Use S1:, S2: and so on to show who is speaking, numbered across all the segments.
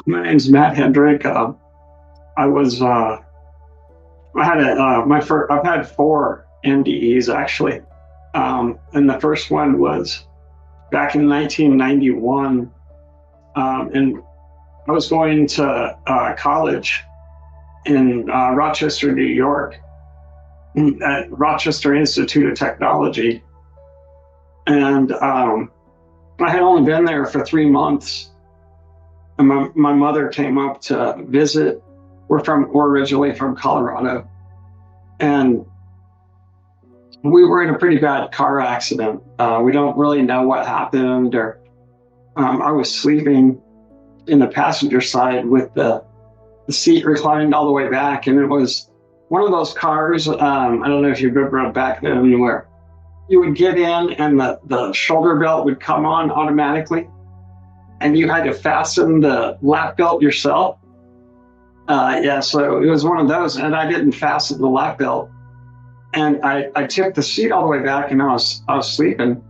S1: My name's Matt Hendrick. I was I had my first. I've had four NDEs actually, and the first one was back in 1991, and I was going to college in Rochester, New York, at Rochester Institute of Technology, and I had only been there for 3 months. And my mother came up to visit. We're originally from Colorado, and we were in a pretty bad car accident. We don't really know what happened, or I was sleeping in the passenger side with the seat reclined all the way back, and it was one of those cars. I don't know if you've ever rode back then, where you would get in and the shoulder belt would come on automatically, and you had to fasten the lap belt yourself. Yeah, so it was one of those, and I didn't fasten the lap belt, and I tipped the seat all the way back, and I was sleeping,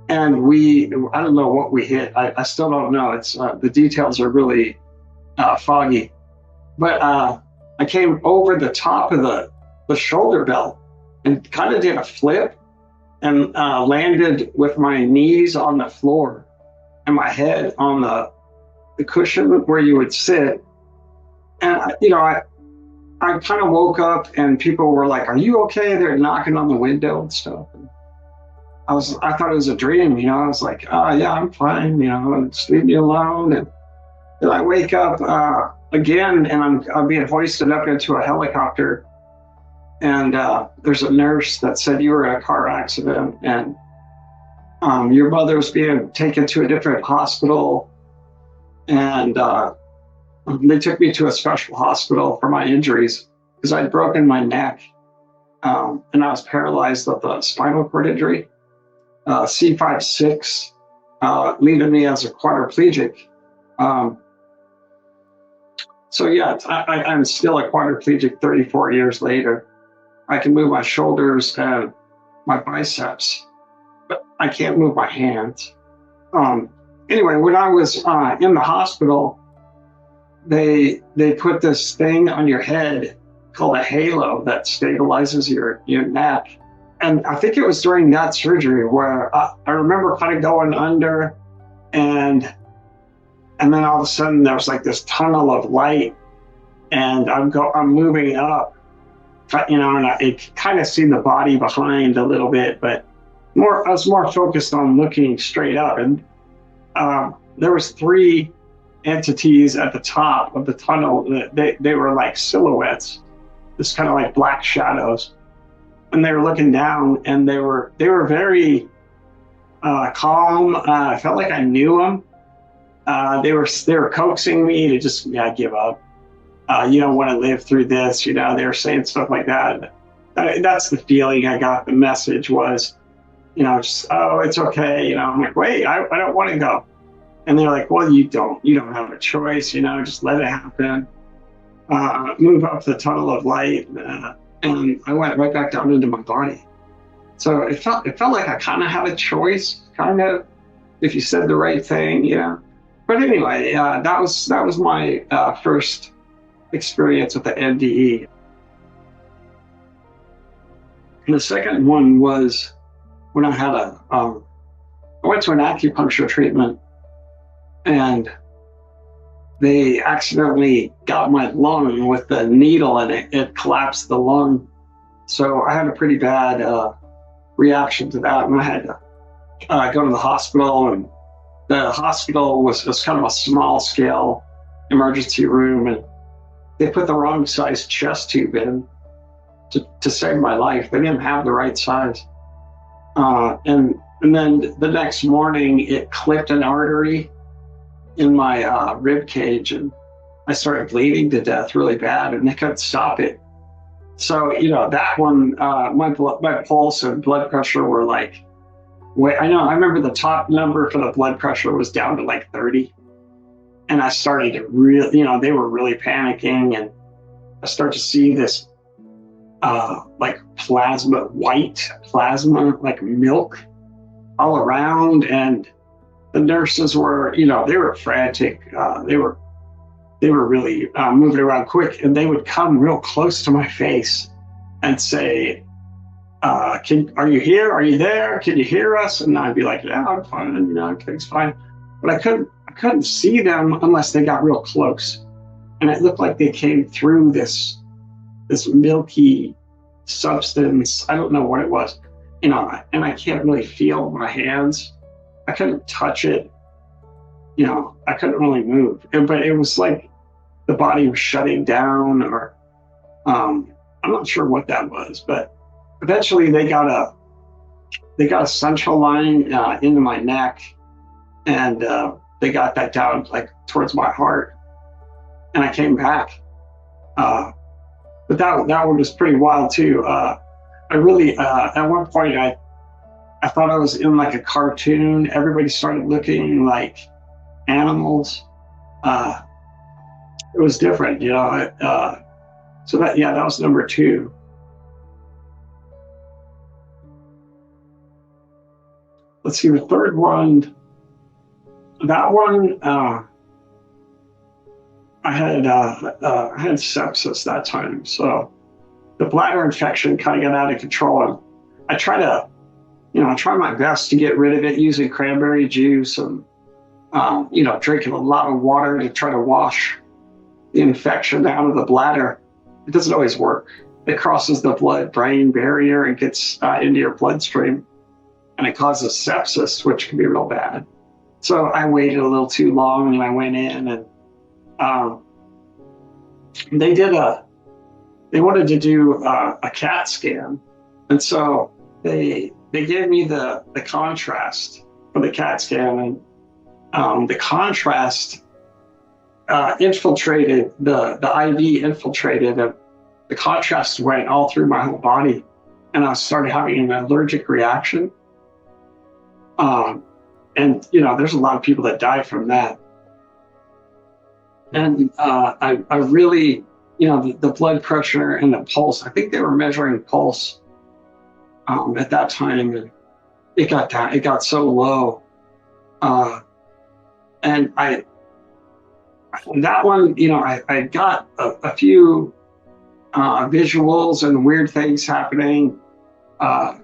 S1: and I don't know what we hit. I still don't know. It's the details are really foggy, but I came over the top of the shoulder belt and kind of did a flip and landed with my knees on the floor and my head on the cushion where you would sit. And I kind of woke up and people were like, "Are you okay?" They're knocking on the window and stuff. And I thought it was a dream. I was like, "Oh yeah, I'm fine. Just leave me alone." And then I wake up again, and I'm being hoisted up into a helicopter. And there's a nurse that said, "You were in a car accident, and your mother's being taken to a different hospital." And they took me to a special hospital for my injuries because I'd broken my neck, and I was paralyzed with a spinal cord injury, C5-6, leaving me as a quadriplegic. So yeah, I'm still a quadriplegic 34 years later. I can move my shoulders and my biceps, but I can't move my hands. Anyway, when I was in the hospital, they put this thing on your head called a halo that stabilizes your neck. And I think it was during that surgery where I remember kind of going under, and then all of a sudden there was like this tunnel of light, and I'm moving up, and I kind of see the body behind a little bit, but I was more focused on looking straight up. And there was three entities at the top of the tunnel. They were like silhouettes, just kind of like black shadows, and they were looking down, and they were very calm. I felt like I knew them. They were coaxing me to just give up. You don't want to live through this. They were saying stuff like that. That's the feeling I got. The message was, just, "Oh, it's okay." I'm like, "Wait, I don't want to go." And they're like, "Well, you don't have a choice, just let it happen. Move up the tunnel of light." And I went right back down into my body. So it felt like I kind of had a choice, kind of, if you said the right thing, But anyway, that was my first experience with the NDE. And the second one was when I had I went to an acupuncture treatment, and they accidentally got my lung with the needle, and it collapsed the lung. So I had a pretty bad reaction to that, and I had to go to the hospital. And the hospital was kind of a small scale emergency room, and they put the wrong size chest tube in to save my life. They didn't have the right size. And then the next morning, it clipped an artery in my rib cage, and I started bleeding to death really bad, and they couldn't stop it. So that one, my pulse and blood pressure were like, I remember the top number for the blood pressure was down to like 30, and I started to really, they were really panicking, and I started to see this like white plasma, like milk, all around, and the nurses were, they were frantic. They were they were really moving around quick, and they would come real close to my face and say, are you here? Are you there? Can you hear us? And I'd be like, yeah, I'm fine. You know, everything's fine. But I couldn't see them unless they got real close. And it looked like they came through this milky substance. I don't know what it was, you know, and I can't really feel my hands. I couldn't touch it. You know, I couldn't really move. But it was like the body was shutting down, or I'm not sure what that was, but eventually they got a central line into my neck, and they got that down like towards my heart, and I came back. But that one was pretty wild too. I really at one point I thought I was in like a cartoon. Everybody started looking like animals. It was different, you know. So that was number 2. Let's see, the third one. That one, I had sepsis that time, so the bladder infection kind of got out of control. And I try my best to get rid of it using cranberry juice and drinking a lot of water to try to wash the infection out of the bladder. It doesn't always work. It crosses the blood-brain barrier and gets into your bloodstream, and it causes sepsis, which can be real bad. So I waited a little too long, and I went in, and they wanted to do a CAT scan, and so they gave me the contrast for the CAT scan, and the contrast infiltrated the IV infiltrated, and the contrast went all through my whole body, and I started having an allergic reaction. And there's a lot of people that die from that. And I really, the blood pressure and the pulse, I think they were measuring pulse at that time, and it got so low. And that one, I got a few visuals and weird things happening. I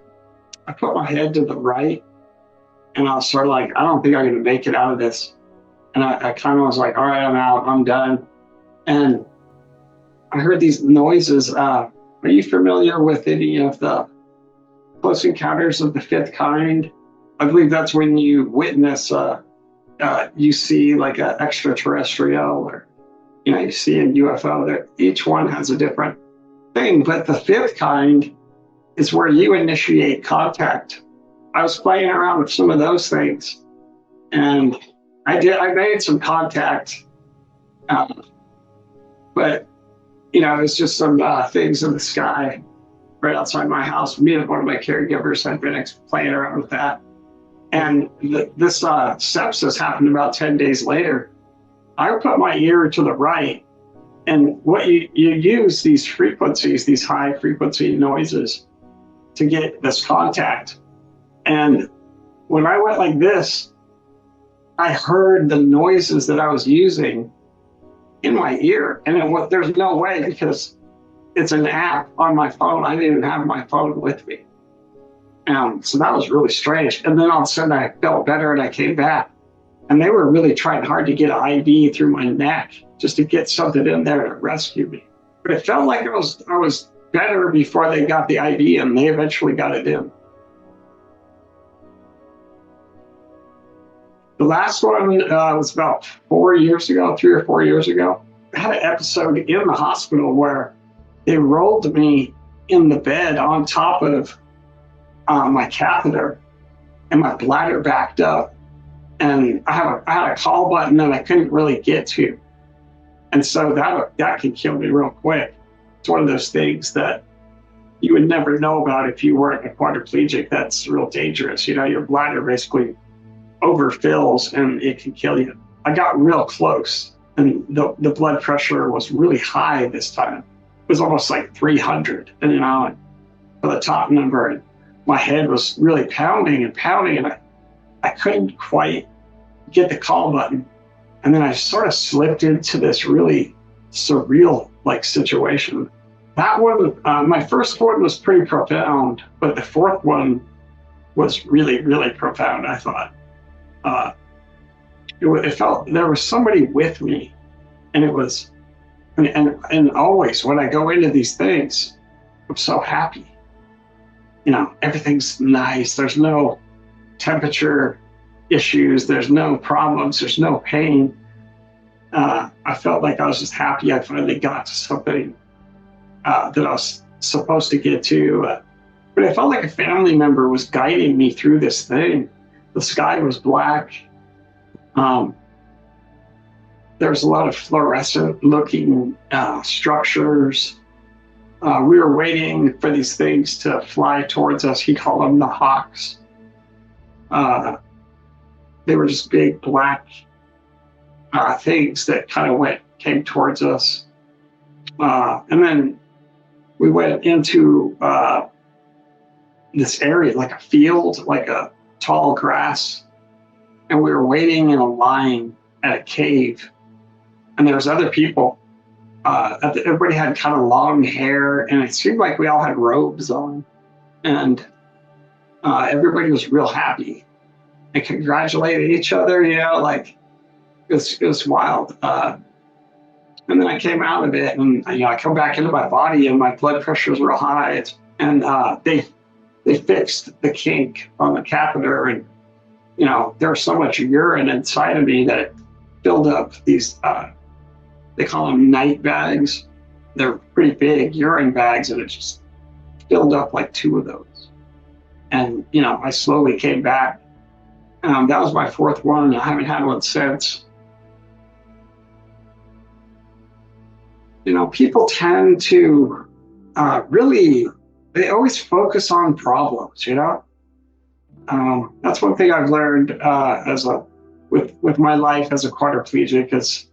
S1: put my head to the right, and I was sort of like, I don't think I'm going to make it out of this. And I kind of was like, all right, I'm out, I'm done. And I heard these noises. Are you familiar with any of the Close Encounters of the Fifth Kind? I believe that's when you witness, you see like an extraterrestrial, or, you see a UFO. Each one has a different thing, but the fifth kind is where you initiate contact. I was playing around with some of those things, and I made some contact, but it was just some things in the sky right outside my house. Me and one of my caregivers had been playing around with that, and this sepsis happened about 10 days later. I put my ear to the right, and what you use these frequencies, these high frequency noises, to get this contact. And when I went like this, I heard the noises that I was using in my ear. And there's no way, because it's an app on my phone. I didn't even have my phone with me. So that was really strange. And then all of a sudden I felt better, and I came back. And they were really trying hard to get an IV through my neck just to get something in there to rescue me. But it felt like I was better before they got the IV, and they eventually got it in. The last one was about 3 or 4 years ago. I had an episode in the hospital where they rolled me in the bed on top of my catheter, and my bladder backed up. And I had a call button that I couldn't really get to. And so that can kill me real quick. It's one of those things that you would never know about if you weren't a quadriplegic. That's real dangerous. Your bladder basically overfills, and it can kill you. I got real close, and the blood pressure was really high this time. It was almost like 300, and for the top number. And my head was really pounding, and I couldn't quite get the call button. And then I sort of slipped into this really surreal like situation. That one, my first one was pretty profound, but the fourth one was really, really profound, I thought. Uh, it felt there was somebody with me, and it was, and always when I go into these things, I'm so happy. Everything's nice. There's no temperature issues. There's no problems. There's no pain. I felt like I was just happy I finally got to something that I was supposed to get to. But I felt like a family member was guiding me through this thing. The sky was black. There's a lot of fluorescent looking structures. We were waiting for these things to fly towards us. He called them the hawks. They were just big black things that kind of came towards us. And then we went into this area, like a field, like a tall grass. And we were waiting in a line at a cave. And there was other people. Everybody had kind of long hair, and it seemed like we all had robes on. And everybody was real happy and congratulated each other, like it was wild. And then I came out of it, and I come back into my body, and my blood pressure was real high. And they fixed the kink on the catheter, and there was so much urine inside of me that it filled up these. They call them night bags. They're pretty big urine bags, and it just filled up like 2 of those. And I slowly came back. That was my fourth one. I haven't had one since. People tend to they always focus on problems. That's one thing I've learned with my life as a quadriplegic is,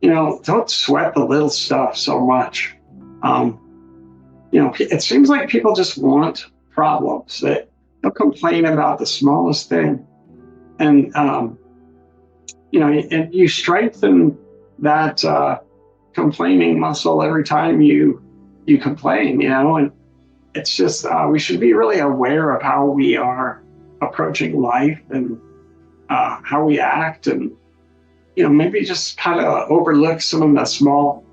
S1: don't sweat the little stuff so much. It seems like people just want problems. They'll complain about the smallest thing, and and you strengthen that complaining muscle every time you complain. And it's just we should be really aware of how we are approaching life and how we act, and maybe just kind of overlook some of the small,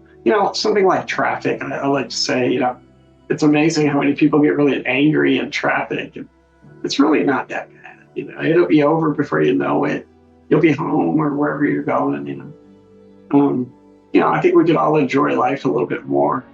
S1: something like traffic. I like to say, it's amazing how many people get really angry in traffic. And it's really not that bad. It'll be over before you know it. You'll be home or wherever you're going. I think we could all enjoy life a little bit more.